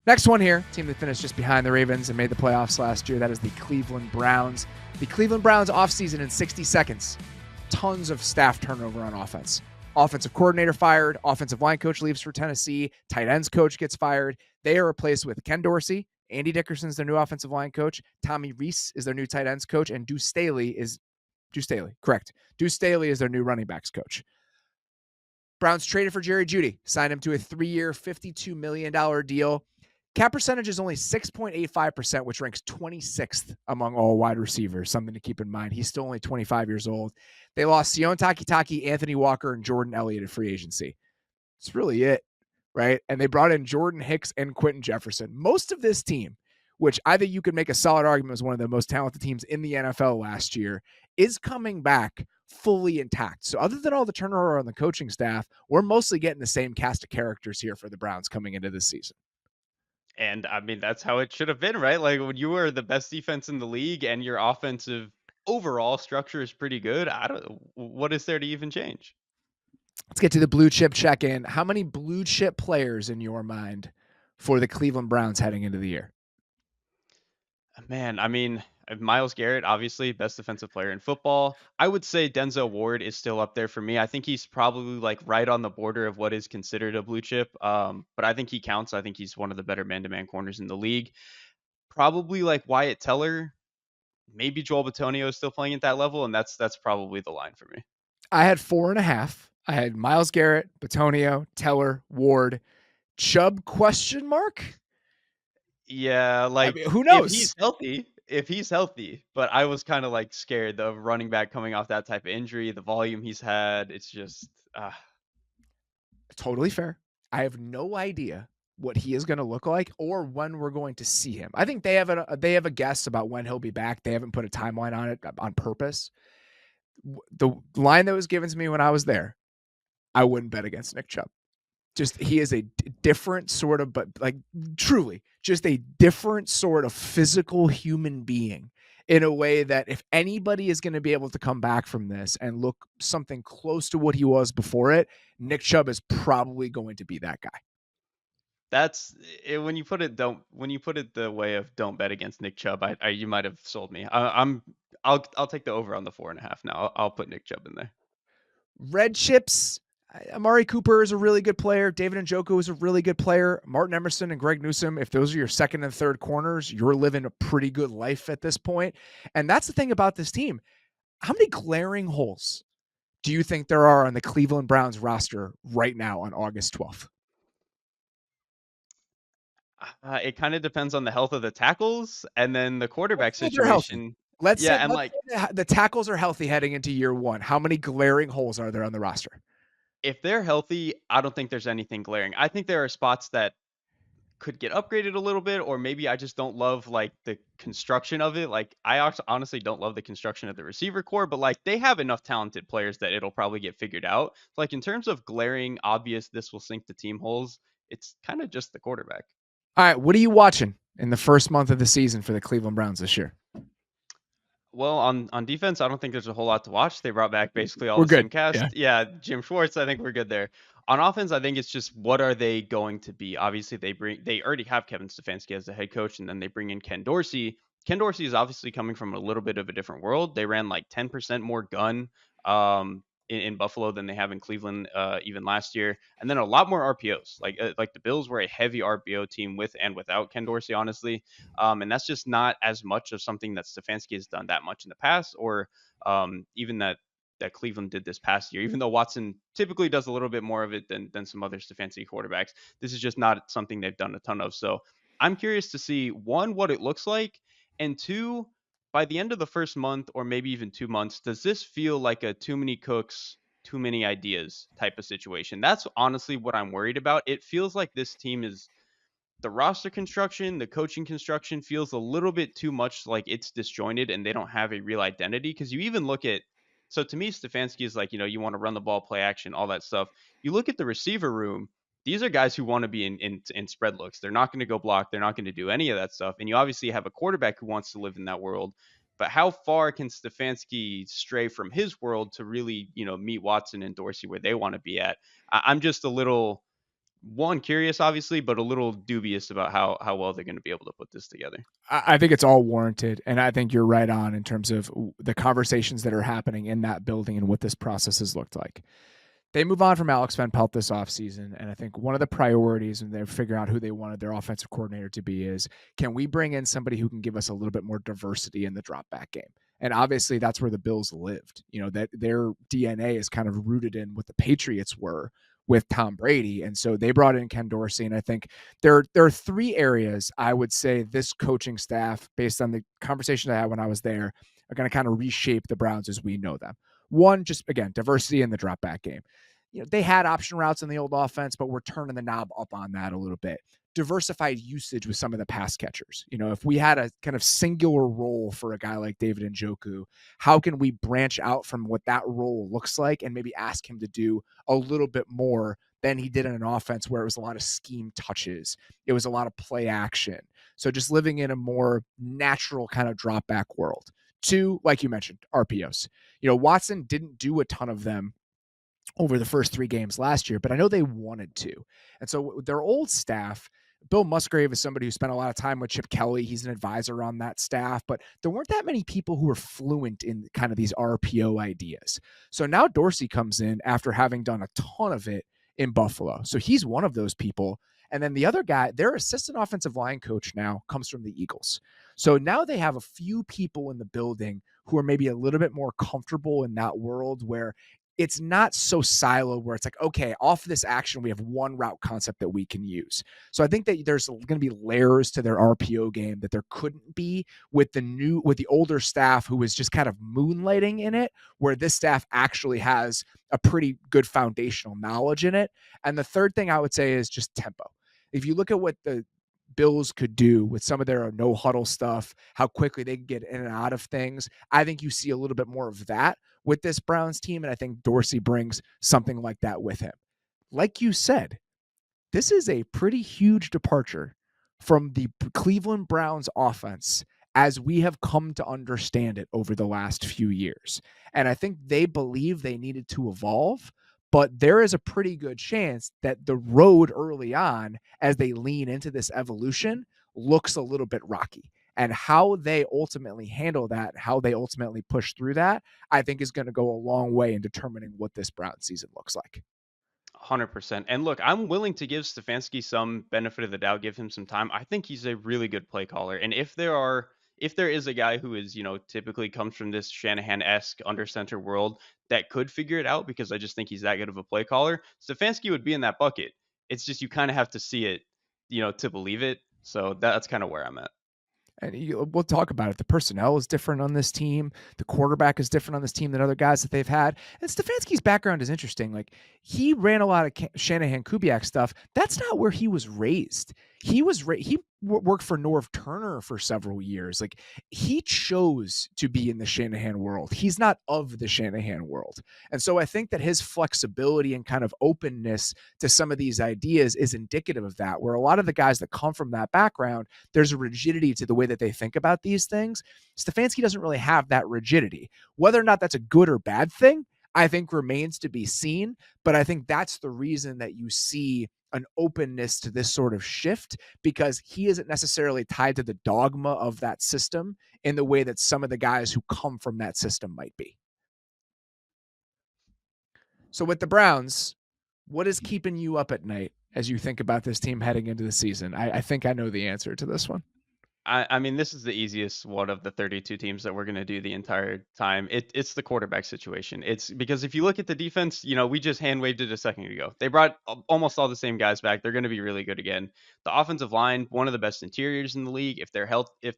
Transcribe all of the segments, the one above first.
Next one here, team that finished just behind the Ravens and made the playoffs last year. That is the Cleveland Browns. The Cleveland Browns offseason in 60 seconds. Tons of staff turnover on offense. Offensive coordinator fired. Offensive line coach leaves for Tennessee. Tight ends coach gets fired. They are replaced with Ken Dorsey. Andy Dickerson's their new offensive line coach. Tommy Reese is their new tight ends coach. And Deuce Staley is their new running backs coach. Browns traded for Jerry Jeudy, signed him to a 3-year, $52 million deal. Cap percentage is only 6.85%, which ranks 26th among all wide receivers. Something to keep in mind. He's still only 25 years old. They lost Sion Takitaki, Anthony Walker, and Jordan Elliott at free agency. That's really it, right? And they brought in Jordan Hicks and Quentin Jefferson. Most of this team, which I think you could make a solid argument was one of the most talented teams in the NFL last year, is coming back fully intact. So other than all the turnover on the coaching staff, we're mostly getting the same cast of characters here for the Browns coming into this season. And I mean, that's how it should have been, right? Like when you were the best defense in the league and your offensive overall structure is pretty good, what is there to even change? Let's get to the blue chip check-in. How many blue chip players in your mind for the Cleveland Browns heading into the year? Man, I mean, Myles Garrett, obviously best defensive player in football. I would say Denzel Ward is still up there for me. I think he's probably like right on the border of what is considered a blue chip. But I think he counts. I think he's one of the better man-to-man corners in the league. Probably like Wyatt Teller. Maybe Joel Bitonio is still playing at that level, and that's probably the line for me. I had 4.5. I had Myles Garrett, Bitonio, Teller, Ward, Chubb ? Yeah, I like mean, who knows? if he's healthy, but I was kind of like scared of running back coming off that type of injury, the volume he's had. It's just Totally fair. I have no idea what he is going to look like or when we're going to see him. I think they have a guess about when he'll be back. They haven't put a timeline on it on purpose. The line that was given to me when I was there, I wouldn't bet against Nick Chubb. Just he is a different sort of, but like truly just a different sort of physical human being in a way that if anybody is going to be able to come back from this and look something close to what he was before it, Nick Chubb is probably going to be that guy. that's it, when you put it the way of don't bet against Nick Chubb. You might have sold me. I'll take the over on the 4.5 now. I'll put Nick Chubb in there. Red chips. Amari Cooper is a really good player. David Njoku is a really good player. Martin Emerson and Greg Newsome, if those are your second and third corners, you're living a pretty good life at this point. And that's the thing about this team. How many glaring holes do you think there are on the Cleveland Browns roster right now on August 12th? It kind of depends on the health of the tackles and then the quarterback Let's say they're healthy. situation. Let's Yeah, say, and let's like say the tackles are healthy heading into year one. How many glaring holes are there on the roster? if they're healthy, I don't think there's anything glaring. I think there are spots that could get upgraded a little bit, or maybe I just don't love like the construction of it. Like I also honestly don't love the construction of the receiver core, but like they have enough talented players that it'll probably get figured out. Like in terms of glaring, obvious, this will sink the team holes. It's kind of just the quarterback. All right, what are you watching in the first month of the season for the Cleveland Browns this year? Well, on defense, I don't think there's a whole lot to watch. They brought back basically all We're the same good. cast. Yeah. Yeah, Jim Schwartz, I think we're good there. On offense, I think it's just what are they going to be? Obviously, they already have Kevin Stefanski as the head coach, and then they bring in Ken Dorsey. Ken Dorsey is obviously coming from a little bit of a different world. They ran like 10% more gun in Buffalo than they have in Cleveland even last year, and then a lot more RPOs. Like the Bills were a heavy RPO team with and without Ken Dorsey, honestly. And that's just not as much of something that Stefanski has done that much in the past, or even that Cleveland did this past year. Even though Watson typically does a little bit more of it than some other Stefanski quarterbacks, this is just not something they've done a ton of. So I'm curious to see one what it looks like, and two, by the end of the first month or maybe even 2 months, does this feel like a too many cooks, too many ideas type of situation? That's honestly what I'm worried about. It feels like this team is the roster construction, the coaching construction feels a little bit too much like it's disjointed and they don't have a real identity. Because you even look at, so to me, Stefanski is like, you want to run the ball, play action, all that stuff. You look at the receiver room, these are guys who want to be in spread looks. They're not going to go block. They're not going to do any of that stuff. And you obviously have a quarterback who wants to live in that world. But how far can Stefanski stray from his world to really, meet Watson and Dorsey where they want to be at? I'm just a little one, curious, obviously, but a little dubious about how well they're going to be able to put this together. I think it's all warranted, and I think you're right on in terms of the conversations that are happening in that building and what this process has looked like. They move on from Alex Van Pelt this offseason, and I think one of the priorities when they're figuring out who they wanted their offensive coordinator to be is, can we bring in somebody who can give us a little bit more diversity in the drop back game? And obviously that's where the Bills lived. That their DNA is kind of rooted in what the Patriots were with Tom Brady. And so they brought in Ken Dorsey. And I think there are three areas I would say this coaching staff, based on the conversation I had when I was there, are going to kind of reshape the Browns as we know them. One, just again, diversity in the drop back game. They had option routes in the old offense, but we're turning the knob up on that a little bit. Diversified usage with some of the pass catchers. If we had a kind of singular role for a guy like David Njoku, how can we branch out from what that role looks like and maybe ask him to do a little bit more than he did in an offense where it was a lot of scheme touches. It was a lot of play action. So just living in a more natural kind of drop back world. Two, like you mentioned, RPOs. Watson didn't do a ton of them over the first 3 games last year, but I know they wanted to. And so their old staff, Bill Musgrave is somebody who spent a lot of time with Chip Kelly. He's an advisor on that staff, but there weren't that many people who were fluent in kind of these RPO ideas. So now Dorsey comes in after having done a ton of it in Buffalo. So he's one of those people. And then the other guy, their assistant offensive line coach now comes from the Eagles. So now they have a few people in the building who are maybe a little bit more comfortable in that world where it's not so siloed where it's like, okay, off this action, we have one route concept that we can use. So I think that there's going to be layers to their RPO game that there couldn't be with the older staff who was just kind of moonlighting in it, where this staff actually has a pretty good foundational knowledge in it. And the third thing I would say is just tempo. If you look at what the Bills could do with some of their no huddle stuff, how quickly they can get in and out of things, I think you see a little bit more of that with this Browns team. And I think Dorsey brings something like that with him. Like you said, this is a pretty huge departure from the Cleveland Browns offense as we have come to understand it over the last few years. And I think they believe they needed to evolve, but there is a pretty good chance that the road early on, as they lean into this evolution, looks a little bit rocky. And how they ultimately handle that, how they ultimately push through that, I think is going to go a long way in determining what this Brown season looks like. 100%. And look, I'm willing to give Stefanski some benefit of the doubt, give him some time. I think he's a really good play caller. And if there is a guy who is, typically comes from this Shanahan-esque under center world that could figure it out, because I just think he's that good of a play caller, Stefanski would be in that bucket. It's just you kind of have to see it, to believe it. So that's kind of where I'm at. And we'll talk about it. The personnel is different on this team. The quarterback is different on this team than other guys that they've had. And Stefanski's background is interesting. Like, he ran a lot of Shanahan Kubiak stuff. That's not where he was raised. He worked for Norv Turner for several years. Like, he chose to be in the Shanahan world. He's not of the Shanahan world. And so I think that his flexibility and kind of openness to some of these ideas is indicative of that, where a lot of the guys that come from that background, there's a rigidity to the way that they think about these things. Stefanski doesn't really have that rigidity. Whether or not that's a good or bad thing, I think remains to be seen. But I think that's the reason that you see an openness to this sort of shift, because he isn't necessarily tied to the dogma of that system in the way that some of the guys who come from that system might be. So with the Browns, what is keeping you up at night as you think about this team heading into the season? I think I know the answer to this one. I mean, this is the easiest one of the 32 teams that we're going to do the entire time. It's the quarterback situation. It's because if you look at the defense, we just hand waved it a second ago. They brought almost all the same guys back. They're going to be really good again. The offensive line, one of the best interiors in the league. If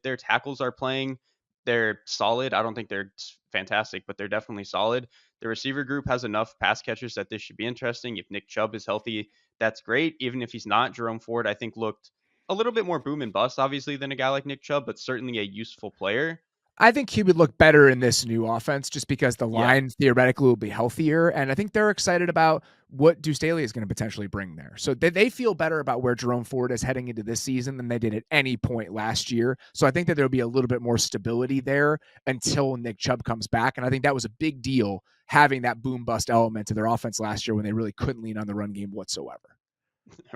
their tackles are playing, they're solid. I don't think they're fantastic, but they're definitely solid. The receiver group has enough pass catchers that this should be interesting. If Nick Chubb is healthy, that's great. Even if he's not, Jerome Ford, I think, looked a little bit more boom and bust, obviously, than a guy like Nick Chubb, but certainly a useful player. I think he would look better in this new offense just because the Yeah, line theoretically will be healthier. And I think they're excited about what Deuce Staley is going to potentially bring there. So they feel better about where Jerome Ford is heading into this season than they did at any point last year. So I think that there'll be a little bit more stability there until Nick Chubb comes back. And I think that was a big deal, having that boom bust element to their offense last year when they really couldn't lean on the run game whatsoever.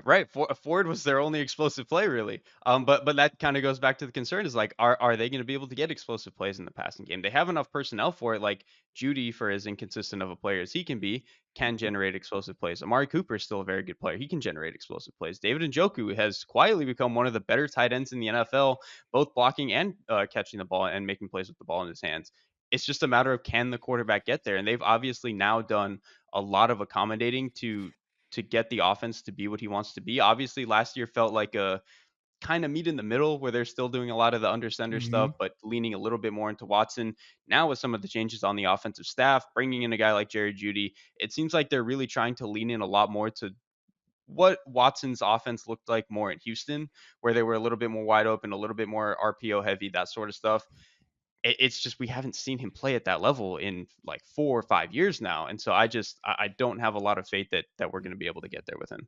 Right. Ford was their only explosive play, really. But that kind of goes back to the concern is like, are they going to be able to get explosive plays in the passing game? They have enough personnel for it. Like Judy, for as inconsistent of a player as he can generate explosive plays. Amari Cooper is still a very good player. He can generate explosive plays. David Njoku has quietly become one of the better tight ends in the NFL, both blocking and catching the ball and making plays with the ball in his hands. It's just a matter of can the quarterback get there, and they've obviously now done a lot of accommodating to get the offense to be what he wants to be. Obviously, last year felt like a kind of meet in the middle where they're still doing a lot of the under center Mm-hmm. stuff, but leaning a little bit more into Watson. Now, with some of the changes on the offensive staff, bringing in a guy like Jerry Judy, it seems like they're really trying to lean in a lot more to what Watson's offense looked like more in Houston, where they were a little bit more wide open, a little bit more RPO heavy, that sort of stuff. It's just we haven't seen him play at that level in like 4 or 5 years now, and so I don't have a lot of faith that we're going to be able to get there with him.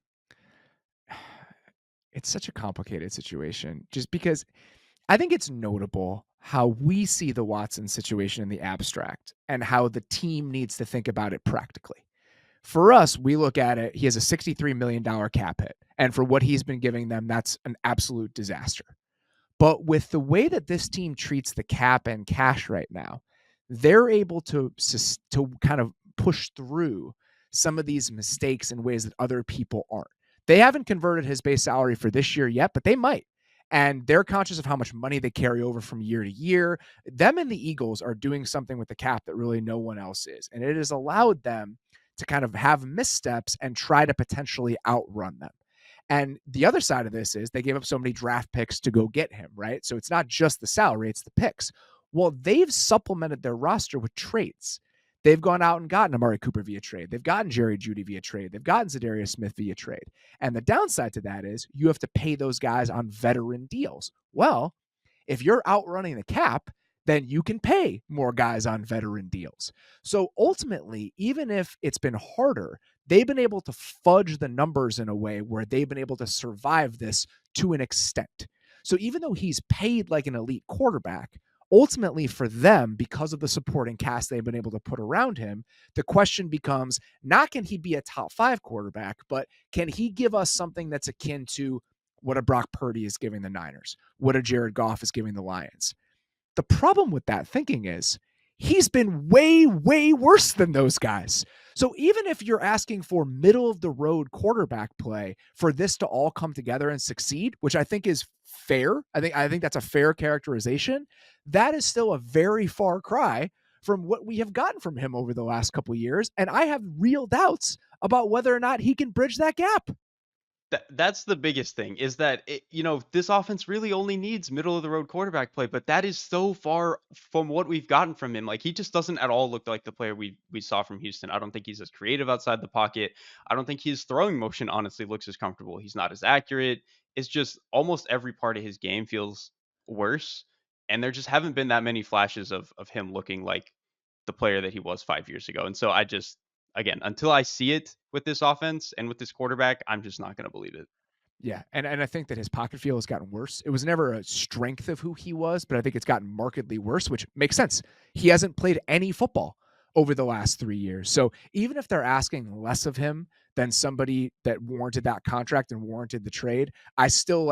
It's such a complicated situation just because I think it's notable how we see the Watson situation in the abstract and how the team needs to think about it practically. For us, we look at it, he has a $63 million cap hit. And for what he's been giving them, that's an absolute disaster. But with the way that this team treats the cap and cash right now, they're able to kind of push through some of these mistakes in ways that other people aren't. They haven't converted his base salary for this year yet, but they might. And they're conscious of how much money they carry over from year to year. Them and the Eagles are doing something with the cap that really no one else is. And it has allowed them to kind of have missteps and try to potentially outrun them. And the other side of this is they gave up so many draft picks to go get him, right? So it's not just the salary, it's the picks. Well, they've supplemented their roster with trades. They've gone out and gotten Amari Cooper via trade. They've gotten Jerry Judy via trade. They've gotten Zadarius Smith via trade. And the downside to that is you have to pay those guys on veteran deals. Well, if you're outrunning the cap, then you can pay more guys on veteran deals. So ultimately, even if it's been harder, they've been able to fudge the numbers in a way where they've been able to survive this to an extent. So even though he's paid like an elite quarterback, ultimately for them, because of the supporting cast they've been able to put around him, the question becomes not can he be a top 5 quarterback, but can he give us something that's akin to what a Brock Purdy is giving the Niners, what a Jared Goff is giving the Lions. The problem with that thinking is he's been way, way worse than those guys. So even if you're asking for middle of the road quarterback play for this to all come together and succeed, which I think is fair, I think that's a fair characterization, that is still a very far cry from what we have gotten from him over the last couple of years. And I have real doubts about whether or not he can bridge that gap. That's the biggest thing is that this offense really only needs middle of the road quarterback play, but that is so far from what we've gotten from him. Like he just doesn't at all look like the player we saw from Houston. I don't think he's as creative outside the pocket. I don't think his throwing motion honestly looks as comfortable. He's not as accurate. It's just almost every part of his game feels worse, and there just haven't been that many flashes of him looking like the player that he was 5 years ago. And so I just again, until I see it with this offense and with this quarterback, I'm just not going to believe it. Yeah, and I think that his pocket feel has gotten worse. It was never a strength of who he was, but I think it's gotten markedly worse, which makes sense. He hasn't played any football over the last 3 years. So even if they're asking less of him than somebody that warranted that contract and warranted the trade, I still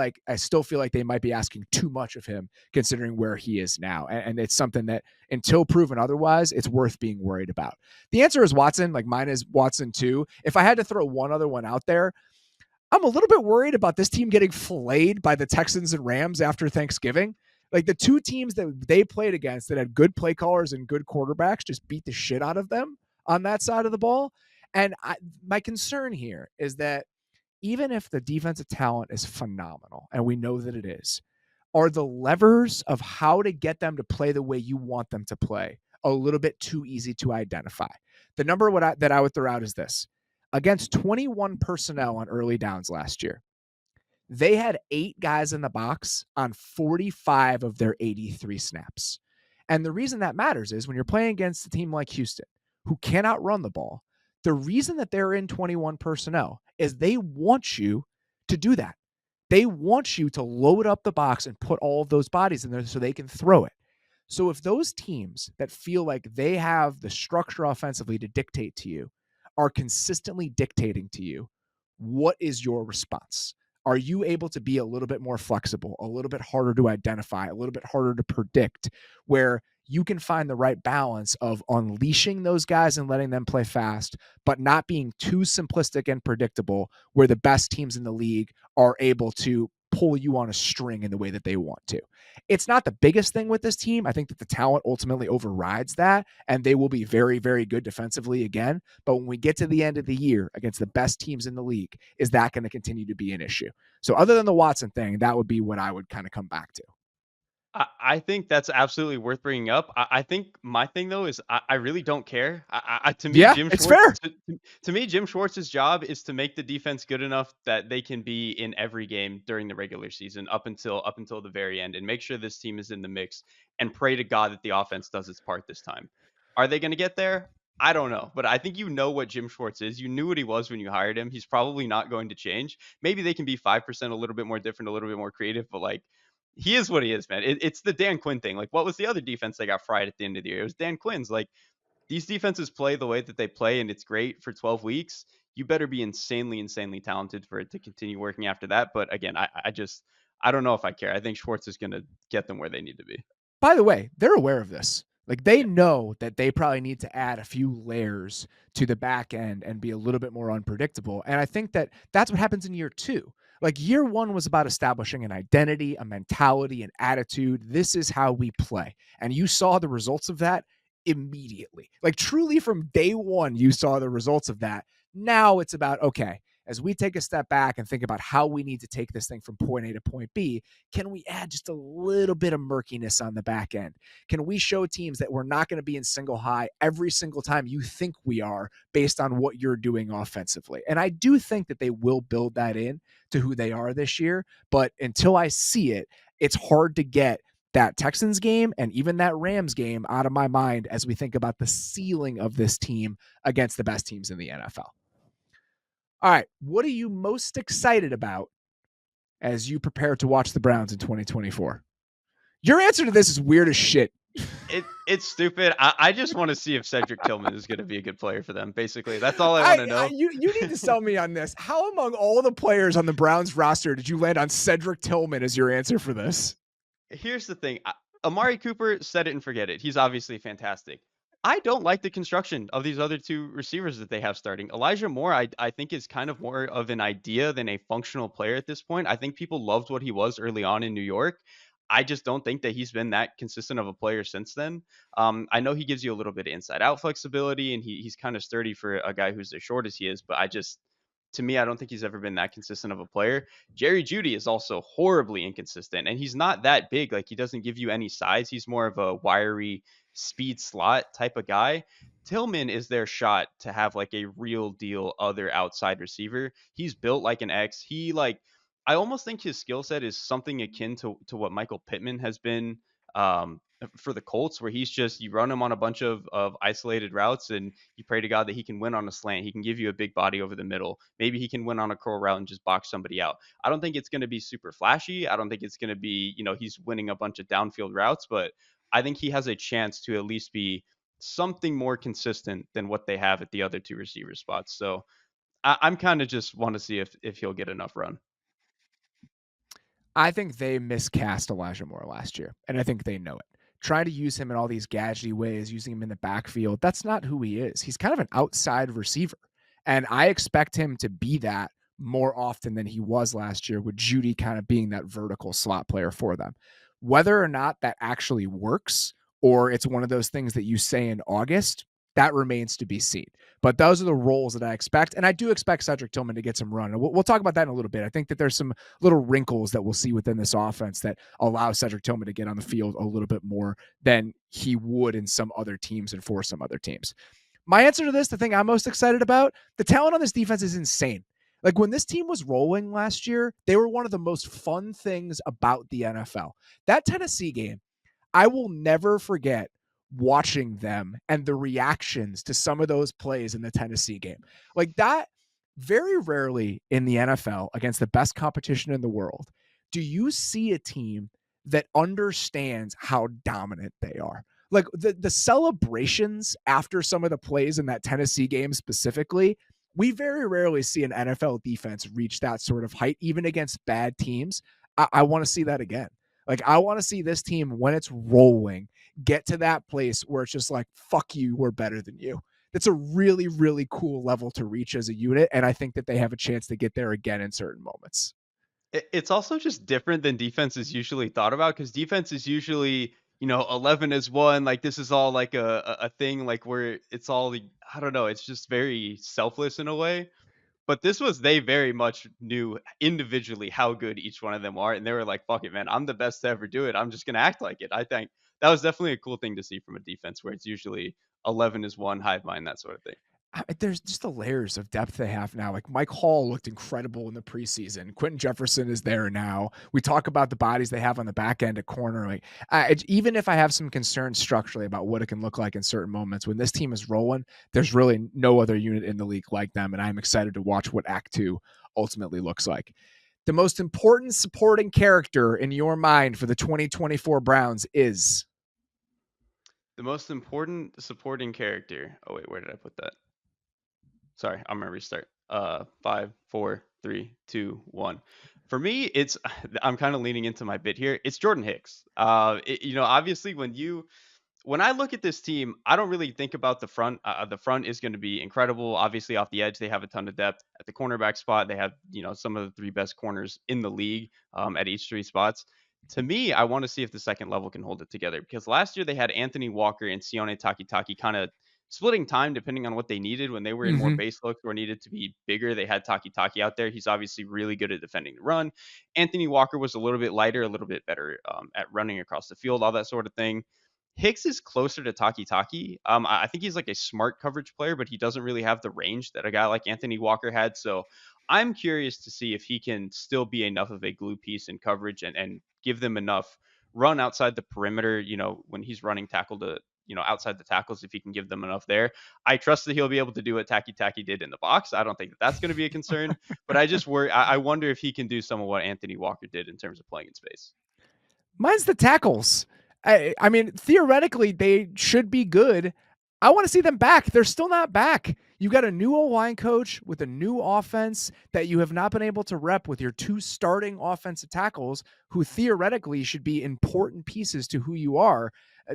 feel like they might be asking too much of him considering where he is now. And it's something that until proven otherwise, it's worth being worried about. The answer is Watson, like mine is Watson too. If I had to throw one other one out there, I'm a little bit worried about this team getting flayed by the Texans and Rams after Thanksgiving. Like the two teams that they played against that had good play callers and good quarterbacks just beat the shit out of them on that side of the ball. And my concern here is that even if the defensive talent is phenomenal, and we know that it is, are the levers of how to get them to play the way you want them to play a little bit too easy to identify. The number that I would throw out is this. Against 21 personnel on early downs last year, they had 8 guys in the box on 45 of their 83 snaps. And the reason that matters is when you're playing against a team like Houston, who cannot run the ball, the reason that they're in 21 personnel is they want you to do that. They want you to load up the box and put all of those bodies in there so they can throw it. So if those teams that feel like they have the structure offensively to dictate to you are consistently dictating to you, what is your response? Are you able to be a little bit more flexible, a little bit harder to identify, a little bit harder to predict, where you can find the right balance of unleashing those guys and letting them play fast, but not being too simplistic and predictable, where the best teams in the league are able to pull you on a string in the way that they want to? It's not the biggest thing with this team. I think that the talent ultimately overrides that, and they will be very, very good defensively again. But when we get to the end of the year against the best teams in the league, is that going to continue to be an issue? So other than the Watson thing, that would be what I would kind of come back to. I think that's absolutely worth bringing up. I think my thing though is I really don't care. To me, Yeah, it's fair. To me, Jim Schwartz's job is to make the defense good enough that they can be in every game during the regular season up until the very end, and make sure this team is in the mix, and pray to God that the offense does its part this time. Are they going to get there? I don't know, but I think you know what Jim Schwartz is. You knew what he was when you hired him. He's probably not going to change. Maybe they can be 5% a little bit more different, a little bit more creative, but like he is what he is, man. It's the Dan Quinn thing. Like, what was the other defense that got fried at the end of the year? It was Dan Quinn's. Like, these defenses play the way that they play, and it's great for 12 weeks. You better be insanely, insanely talented for it to continue working after that. But again, I don't know if I care. I think Schwartz is going to get them where they need to be. By the way, they're aware of this. Like they Yeah. know that they probably need to add a few layers to the back end and be a little bit more unpredictable. And I think that that's what happens in year 2. Like year 1 was about establishing an identity, a mentality, an attitude. This is how we play. And you saw the results of that immediately. Like truly from day 1, you saw the results of that. Now it's about, okay, as we take a step back and think about how we need to take this thing from point A to point B, can we add just a little bit of murkiness on the back end? Can we show teams that we're not going to be in single high every single time you think we are based on what you're doing offensively? And I do think that they will build that in to who they are this year. But until I see it, it's hard to get that Texans game and even that Rams game out of my mind as we think about the ceiling of this team against the best teams in the NFL. All right, what are you most excited about as you prepare to watch the Browns in 2024? Your answer to this is weird as shit. It's stupid. I just want to see if Cedric Tillman is going to be a good player for them. Basically, that's all I want to know. You need to sell me on this. How among all the players on the Browns roster did you land on Cedric Tillman as your answer for this? Here's the thing. Amari Cooper, set it and forget it. He's obviously fantastic. I don't like the construction of these other two receivers that they have starting. Elijah Moore, I think, is kind of more of an idea than a functional player at this point. I think people loved what he was early on in New York. I just don't think that he's been that consistent of a player since then. I know he gives you a little bit of inside out flexibility, and he's kind of sturdy for a guy who's as short as he is, but to me, I don't think he's ever been that consistent of a player. Jerry Jeudy is also horribly inconsistent, and he's not that big. Like, he doesn't give you any size. He's more of a wiry speed slot type of guy. Tillman is their shot to have like a real deal other outside receiver. He's built like an X. I almost think his skill set is something akin to what Michael Pittman has been for the Colts, where he's just, you run him on a bunch of isolated routes and you pray to God that he can win on a slant. He can give you a big body over the middle. Maybe he can win on a curl route and just box somebody out. I don't think it's going to be super flashy. I don't think it's going to be, he's winning a bunch of downfield routes, but I think he has a chance to at least be something more consistent than what they have at the other two receiver spots. So I'm kind of just want to see if he'll get enough run. I think they miscast Elijah Moore last year, and I think they know it. Trying to use him in all these gadgety ways, using him in the backfield, that's not who he is. He's kind of an outside receiver, and I expect him to be that more often than he was last year, with Jeudy kind of being that vertical slot player for them. Whether or not that actually works, or it's one of those things that you say in August, that remains to be seen. But those are the roles that I expect. And I do expect Cedric Tillman to get some run. And we'll talk about that in a little bit. I think that there's some little wrinkles that we'll see within this offense that allow Cedric Tillman to get on the field a little bit more than he would in some other teams and for some other teams. My answer to this, the thing I'm most excited about, the talent on this defense is insane. Like when this team was rolling last year, they were one of the most fun things about the NFL. That Tennessee game, I will never forget watching them and the reactions to some of those plays in the Tennessee game. Like that, very rarely in the NFL against the best competition in the world, do you see a team that understands how dominant they are. Like the celebrations after some of the plays in that Tennessee game specifically We very rarely see an NFL defense reach that sort of height, even against bad teams. I want to see that again. Like, I want to see this team, when it's rolling, get to that place where it's just like, fuck you, we're better than you. That's a really, really cool level to reach as a unit. And I think that they have a chance to get there again in certain moments. It's also just different than defense is usually thought about because defense is usually, 11 is one. Like this is all like a thing like where it's all I don't know. It's just very selfless in a way. But this was they very much knew individually how good each one of them are, and they were like, "Fuck it, man! I'm the best to ever do it. I'm just gonna act like it." I think that was definitely a cool thing to see from a defense where it's usually 11 is one, hive mind, that sort of thing. There's just the layers of depth they have now. Like Mike Hall looked incredible in the preseason. Quentin Jefferson is there now. We talk about the bodies they have on the back end at corner. Like even if I have some concerns structurally about what it can look like in certain moments, when this team is rolling, there's really no other unit in the league like them, and I'm excited to watch what Act Two ultimately looks like. The most important supporting character in your mind for the 2024 Browns is The most important supporting character. Oh wait, where did I put that? Sorry, I'm gonna restart. 5, 4, 3, 2, 1. For me, it's I'm kind of leaning into my bit here. It's Jordan Hicks. Obviously when I look at this team, I don't really think about the front. The front is going to be incredible. Obviously, off the edge, they have a ton of depth. At the cornerback spot, they have some of the three best corners in the league at each three spots. To me, I want to see if the second level can hold it together because last year they had Anthony Walker and Sione Takitaki kind of splitting time depending on what they needed. When they were in more mm-hmm. base looks or needed to be bigger, they had Takitaki out there. He's obviously really good at defending the run. Anthony Walker was a little bit lighter, a little bit better at running across the field, all that sort of thing. Hicks is closer to Taki. I think he's like a smart coverage player, but he doesn't really have the range that a guy like Anthony Walker had. So I'm curious to see if he can still be enough of a glue piece in coverage and give them enough run outside the perimeter, when he's running tackle to, outside the tackles, if he can give them enough there. I trust that he'll be able to do what Taki did in the box. I don't think that that's going to be a concern, but I just worry. I wonder if he can do some of what Anthony Walker did in terms of playing in space. Mine's the tackles. I mean, theoretically, they should be good. I want to see them back. They're still not back. You got a new O-line coach with a new offense that you have not been able to rep with your two starting offensive tackles, who theoretically should be important pieces to who you are.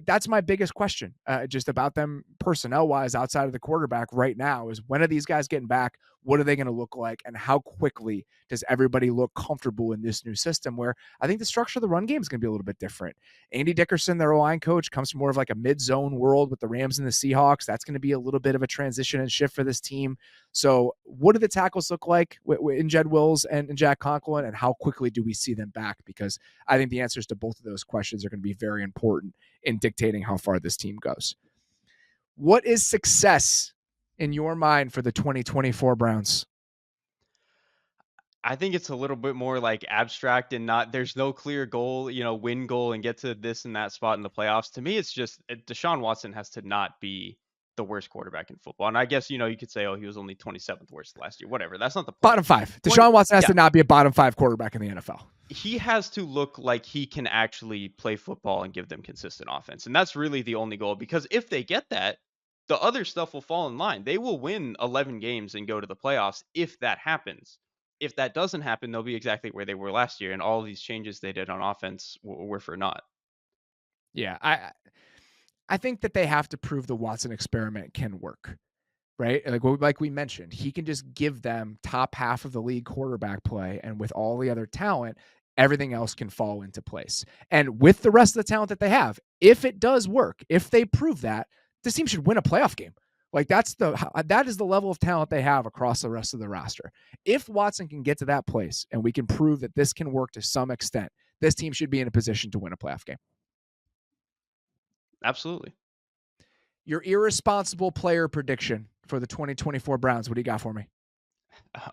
That's my biggest question, just about them personnel-wise outside of the quarterback right now, is when are these guys getting back? What are they going to look like? And how quickly does everybody look comfortable in this new system where I think the structure of the run game is going to be a little bit different. Andy Dickerson, their line coach, comes from more of like a mid-zone world with the Rams and the Seahawks. That's going to be a little bit of a transition and shift for this team. So what do the tackles look like in Jed Wills and Jack Conklin, and how quickly do we see them back? Because I think the answers to both of those questions are going to be very important in dictating how far this team goes. What is success in your mind for the 2024 Browns? I think it's a little bit more like abstract and not there's no clear goal, win goal and get to this and that spot in the playoffs. To me, it's just Deshaun Watson has to not be the worst quarterback in football. And I guess, you could say, oh, he was only 27th worst last year. Whatever. That's not the point. Bottom five. 20, Deshaun Watson has yeah, to not be a bottom five quarterback in the NFL. he has to look like he can actually play football and give them consistent offense. And that's really the only goal because if they get that, the other stuff will fall in line. They will win 11 games and go to the playoffs if that happens. If that doesn't happen, they'll be exactly where they were last year, and all these changes they did on offense were for naught. Yeah, I think that they have to prove the Watson experiment can work, right? Like we mentioned, he can just give them top half of the league quarterback play, and with all the other talent, everything else can fall into place. And with the rest of the talent that they have, if it does work, if they prove that, this team should win a playoff game. Like that is the level of talent they have across the rest of the roster. If Watson can get to that place and we can prove that this can work to some extent, this team should be in a position to win a playoff game. Absolutely. Your irresponsible player prediction for the 2024 Browns. What do you got for me?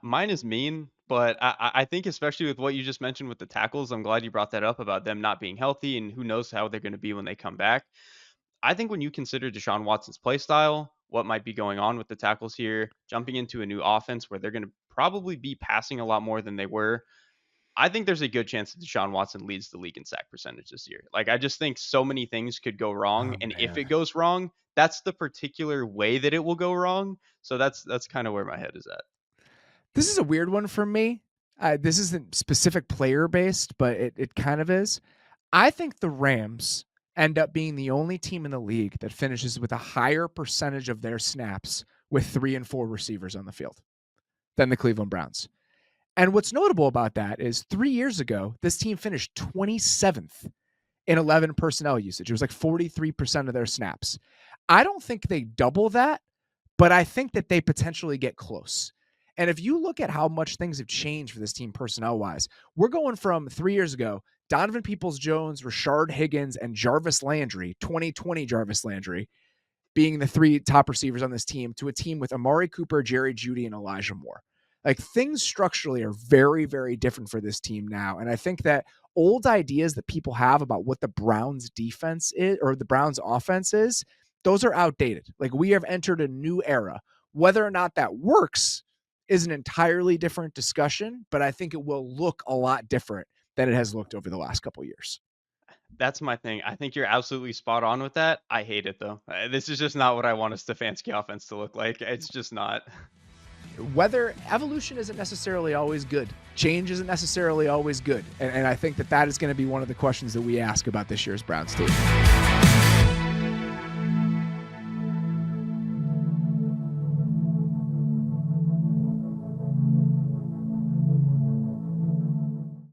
Mine is mean, but I think especially with what you just mentioned with the tackles, I'm glad you brought that up about them not being healthy and who knows how they're going to be when they come back. I think when you consider Deshaun Watson's play style, what might be going on with the tackles here, jumping into a new offense where they're going to probably be passing a lot more than they were, I think there's a good chance that Deshaun Watson leads the league in sack percentage this year. Like, I just think so many things could go wrong, Oh and if it man. goes wrong, that's the particular way that it will go wrong. So that's kind of where my head is at. This is a weird one for me. This isn't specific player based, but it kind of is. I think the Rams end up being the only team in the league that finishes with a higher percentage of their snaps with 3 and 4 receivers on the field than the Cleveland Browns. And what's notable about that is 3 years ago, this team finished 27th in 11 personnel usage. It was like 43% of their snaps. I don't think they double that, but I think that they potentially get close. And if you look at how much things have changed for this team personnel wise, we're going from 3 years ago, Donovan Peoples-Jones, Rashard Higgins, and Jarvis Landry, 2020 Jarvis Landry, being the 3 top receivers on this team, to a team with Amari Cooper, Jerry Jeudy, and Elijah Moore. Like, things structurally are very, very different for this team now. And I think that old ideas that people have about what the Browns defense is or the Browns offense is, those are outdated. Like, we have entered a new era. Whether or not that works is an entirely different discussion, but I think it will look a lot different than it has looked over the last couple of years. That's my thing. I think you're absolutely spot on with that. I hate it though. This is just not what I want a Stefanski offense to look like. It's just not. Whether evolution isn't necessarily always good, change isn't necessarily always good. And I think that is going to be one of the questions that we ask about this year's Browns team.